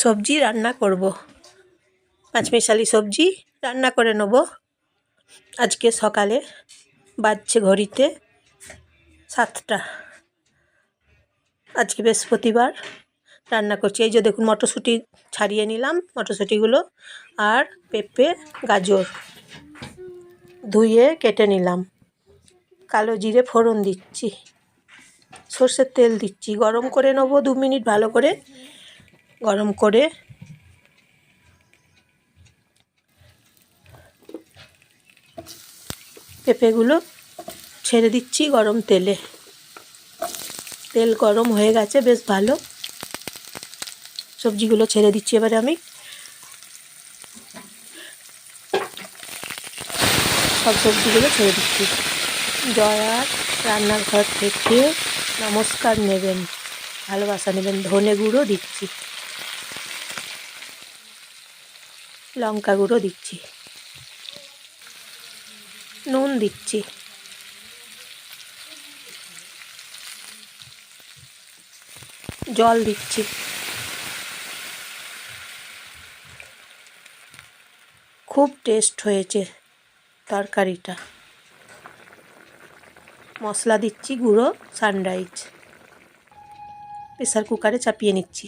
সবজি রান্না করব, পাঁচমিশালি সবজি রান্না করে নেব। আজকে সকালে বাজছে ঘড়িতে 7টা। আজকে বৃহস্পতিবার। রান্না করছি, এই যে দেখুন মটরশুঁটি ছাড়িয়ে নিলাম, মটরশুঁটিগুলো আর পেঁপে গাজর ধুয়ে কেটে নিলাম। কালো জিরে ফোড়ন দিচ্ছি, সর্ষের তেল দিচ্ছি, গরম করে নেব 2 মিনিট ভালো করে। গরম করে পেঁপেগুলো ছেড়ে দিচ্ছি গরম তেলে। তেল গরম হয়ে গেছে বেশ ভালো, সবজিগুলো ছেড়ে দিচ্ছি। এবারে আমি সব সবজিগুলো ছেড়ে দিচ্ছি। জয়ার রান্নাঘর থেকে নমস্কার নেবেন, ভালোবাসা নেবেন। ধনে গুঁড়ো দিচ্ছি, লঙ্কা গুঁড়ো দিচ্ছি, নুন দিচ্ছি, জল দিচ্ছি। খুব টেস্ট হয়েছে তরকারিটা। মশলা দিচ্ছি গুঁড়ো সানরাইজ। প্রেসার কুকারে চাপিয়ে নিচ্ছি।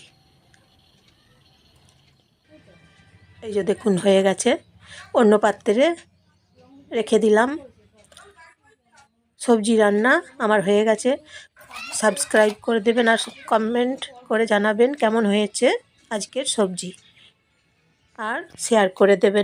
এই যে দেখুন হয়ে গেছে, অন্য পাত্রে রেখে দিলাম। সবজি রান্না আমার হয়ে গেছে। সাবস্ক্রাইব করে দেবেন আর কমেন্ট করে জানাবেন কেমন হয়েছে আজকের সবজি, আর শেয়ার করে দেবেন।